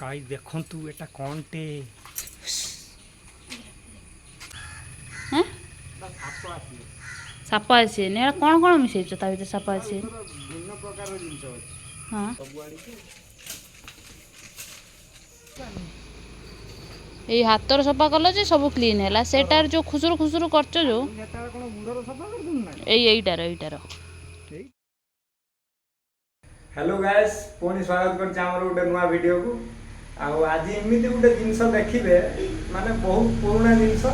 Guys देखंतु एटा कोनटे हैं shop आसी साप आसी ने कोन कोन मिसै छ ता भीतर साप आसी भिन्न प्रकार जिंस अछि हां सब आड़ी के ए हातर सफा कल जे सब क्लीन हैला सेटार जो खुसुरु खुसुरु करछ जो एटा कोन बुढ़र सफा कर दुन ना एईटार हेलो गाइस पुणी स्वागत कर हमर गोटे नुआ वीडियो को आज एमती गोटे जिनस देखिए माने बहुत पुराना जिनस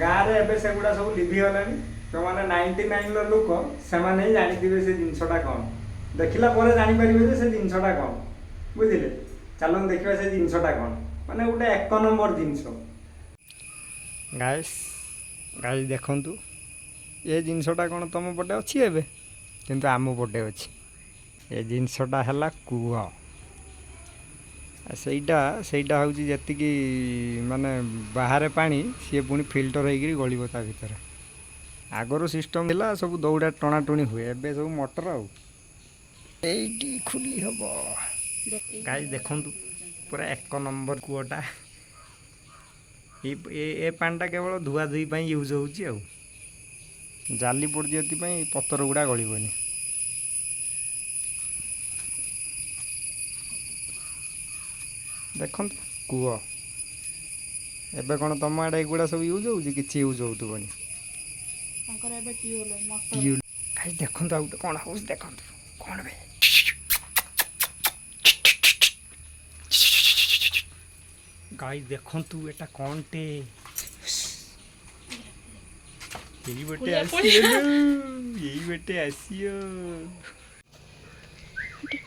गाँव में एबे सेगुड़ा सब लिभिगला जो मैंने 99 लोक से जानी से जिनसटा कौन देखला जापर से जिनसटा कौन बुझे चलो देखा से जिनसटा कौन माने गोटे एक नंबर जिनस गाइस गाइस देखंतु ये जिनसटा कौन तुम पटे अच्छी एबे किंतु आम पटे अच्छी ये जिनसटा है कूह सेटा हूँ जी माने बाहर पानी सी पुणी फिल्टर होकर गलिब ता भर आगर सिस्टम है सब दौड़ा टणाटुणी हुए एबे सब मोटर आईटी खुली हम गाइस देखंतु पूरा एक नंबर कूटा ये पानीटा केवल धुआ धुई यूज हो जाली पड़ जी पतर गुड़ा गलबनी देखो कूह एबे कौन तुम आड़े एगुड़ा सब यूज हो कि यूज होनी देखो आउट कौन हो देखो कौन बे गाइस देखंतु एटा कोनटे यही बेटे आसियो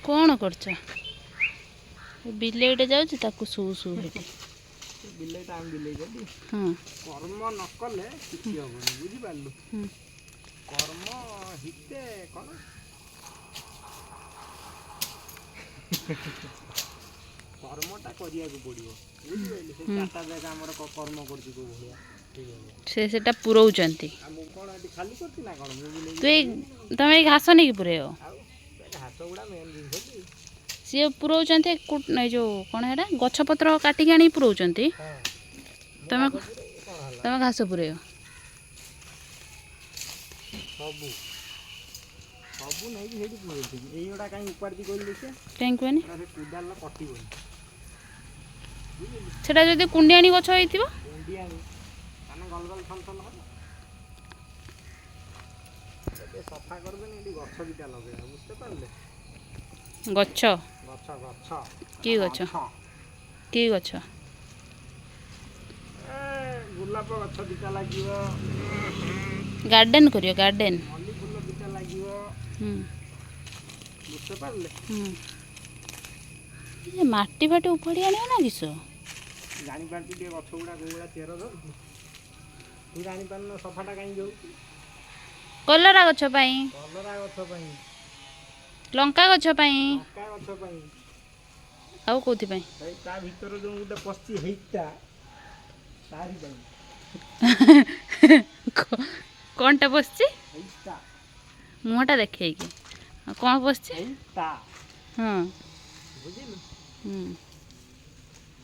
कौन करछ बिलेईटे जाउछ ताकू सु सु हेटी बिलेईटा हम बिलेई जदी हां कर्म न कले किछि होबनी बुझि पालु कर्म हिते कोन कर्मटा करिया को पड़ियो बुझि पाइले से चाटा जगह हमर कर्म करछि को भलिया ठीक है सेटा पुरौचंती हम कोन एटी खाली करछि ना कोन मु बिलेई तू तमे घास नहीं पुरेयो घास गुडा मेन जिंस सी पुरौचंती जो कौन है गछपत्र काटिक आनी पुरौचंती तमे तमे घास पुरेयो सबु सबु नै कि हेडी पुरैछि एइडा काई ऊपर दी कोइ लेके काई कोनी अरे कुदाल कटिबो सेटा जदी कुंडियानी गछ होइतिबो कुंडियानी माने गल गल थन थन हो ए सफा करबे नै गछ बिटा लगे बुझते पारले गछ गछ गछ की गछ की गछ गुलाब गछ दिटा लागियो गार्डन करियो गार्डन मल्ली फूल दिटा लागियो बुझते पारले ये माटी फाटी उफाड़ी आनियो ना किसो जानी पारती दे गछ गुडा गोगुडा चेर धर तू जानी पारन सफाटा काई जाउ कलरा गछ पई कलरा गछ पई लंका गछ पई लंका गछ पई आउ कोथि पई ए ता भीतर जो गुडा पस्ती हेइता तारी पई कोनटा बसछि हेइता मुहटा देखै कि कोन बसछि हेइता हां बुझिलु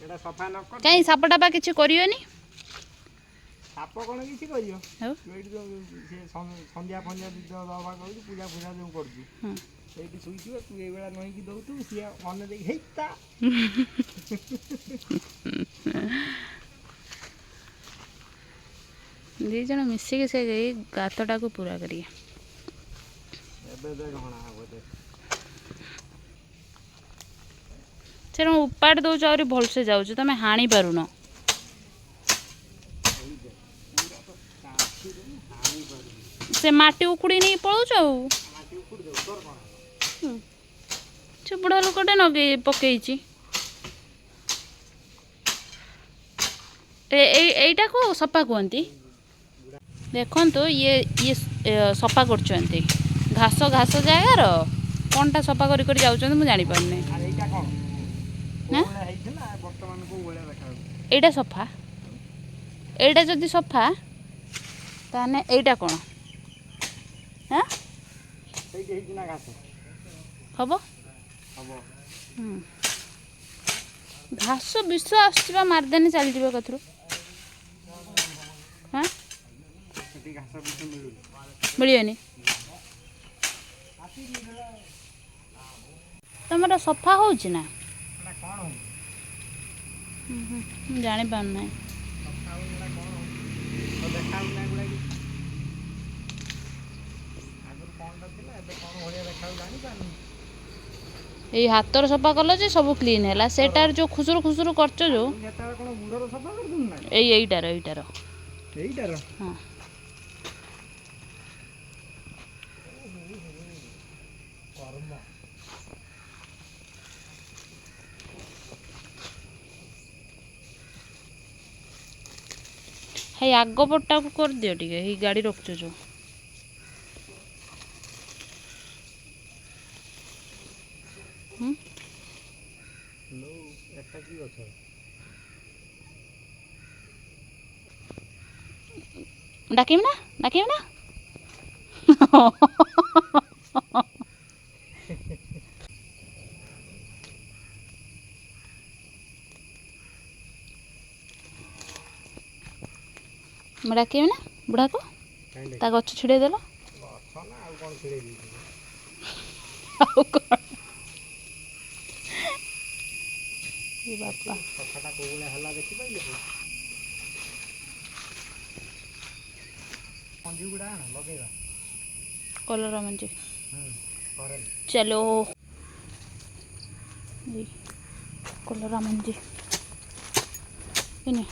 एटा सफा न कर काई सापटा बा किछि करियोनी साप कोन किछि करियो हो एडी जो से संध्या फंध्या दवा कहू पूजा पूजा जो करजु हां एटी सुइथियो तू ए बेला नही कि दउ तू सिया मन देख हेइता दी जण मिसी के से गई गातटा को पूरा करिए एबे देख होना हबो दे से उपाड़ दो और भल से जाऊ तुम हाणी पारुन से माटी उकुड़ी नहीं पड़ो से बुढ़ा लोकटे नगे पकई एटा को सफा कहती देखो तो ये सफा कर घास घास जगार कौनटा सफा कर जाऊँ मुझे जानी पारनी एटा सफा एटा जदि सफा ताने एटा कौन हाँ हम ଘାସ ବିଷ ଆସୁଛି ବା ମାରିଦେନେ ଚାଲିଯିବ କଥରୁ। ହଁ ସେଠି ଘାସ ବିଷ ମିଳୁନି। ମିଳିବନି। ତମର ସଫା ହଉଛି ନା? ନା କ'ଣ ହଉଛି? ମୁଁ ଜାଣିପାରୁନାହିଁ। ସଫା ହଉଛି ନା କ'ଣ ହଉଛି? ତ ଦେଖାଯାଉନି ଏଗୁଡ଼ା କିଛି। ଆଗରୁ କ'ଣଟା ଥିଲା ଏବେ କ'ଣ ଭଳିଆ ଦେଖାଯାଉଛି ଜାଣିପାରୁନି। ଏଇ ହାତର ସଫା କଲ ଯେ ସବୁ କ୍ଲିନ୍ ହେଲା। ସେଟାର ଯୋଉ ଖୁସୁରୁ ଖୁସୁରୁ କରୁଛ ଯୋଉ ସେତେବେଳେ କ'ଣ ଗୁଡ଼ର ସଫା କରୁଛନ୍ତି ନା? ଏଇଟାର ଏଇଟାର ହଁ। କର୍ମ। ହେଇ ଆଗ ପଟଟାକୁ କରିଦିଅ ଟିକେ, ଏଇ ଗାଡ଼ି ରଖୁଛ ଯୋଉ। ଏଟା କି ଗଛ? ଡାକିବି ନା? ମୁଁ ଡାକିବି ନା ବୁଢ଼ାକୁ? ତା ଗଛ ଛିଡ଼େଇ ଦେଲ। ଗଛ ନା ଆଉ କ'ଣ ଛିଡ଼େଇ ଦେଇଛି? ଆଉ କ'ଣ? ବାପା କଥାଟା କୋଉ ଭଳିଆ ହେଲା ଦେଖିପାରିଲେ? ମଞ୍ଜି ଗୁଡ଼ା ଆଣ ଲଗେଇବା। କଲରା ମଞ୍ଜି କରେନି। ଚଲୋ। କଲରା ମଞ୍ଜି ଏନେ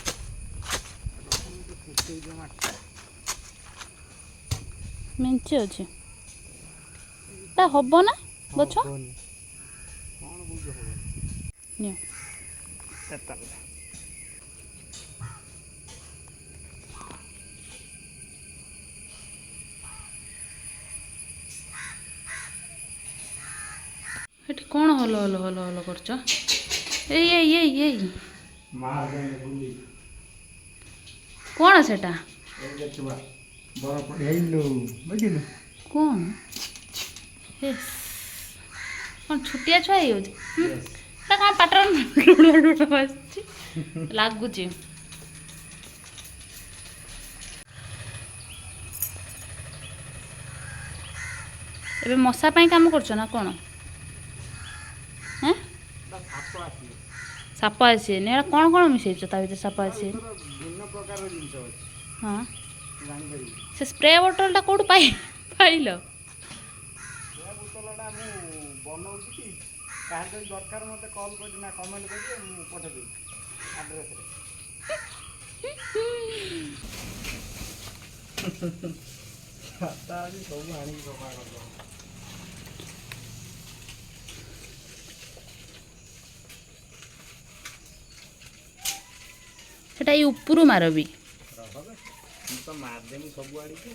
ମେଞ୍ଚେ ଅଛି। ତା ହବ ନା ଗଛ? ନିଅ। ଏଠି କ'ଣ ହଲ କରୁଛ? ଏଇ କ'ଣ ସେଟା? କ'ଣ ଛୋଟିଆ ଛୁଆ ହେଇଯାଉଛି? ସେଟା କ'ଣ ପାଟର ଲୁଣ ବାସୁଛି ଲାଗୁଛି। ଏବେ ମଶା ପାଇଁ କାମ କରୁଛ ନା କ'ଣ? ହେଁ ସାପ ଆସିବେନି। ଏଇଟା କ'ଣ ମିଶେଇଛ ତା ଭିତରେ ସାପ ଆସିବେନି? ଭିନ୍ନ ପ୍ରକାର ଜିନିଷ ଅଛି। ହଁ ଜାଣିପାରିବି। ସେ ସ୍ପ୍ରେ ବୋଟଲଟା କେଉଁଠୁ ପାଇଲ? ସେ ବୋତଲଟା ମୁଁ ବନଉଛି କି କାହାର ଯଦି ଦରକାର ମୋତେ କଲ୍ କରି ନା କମେଣ୍ଟ କରିବେ, ମୁଁ ପଠେଇଦେବି ଆଡ୍ରେସ୍ରେ। ସବୁ ଆଣିକି ସଫା କରିଦେବ। ସେଟା ଏଇ ଉପରୁ ମାର ବି। ମୁଁ ତ ମାରିଦେମି ସବୁ ଆଣିକି।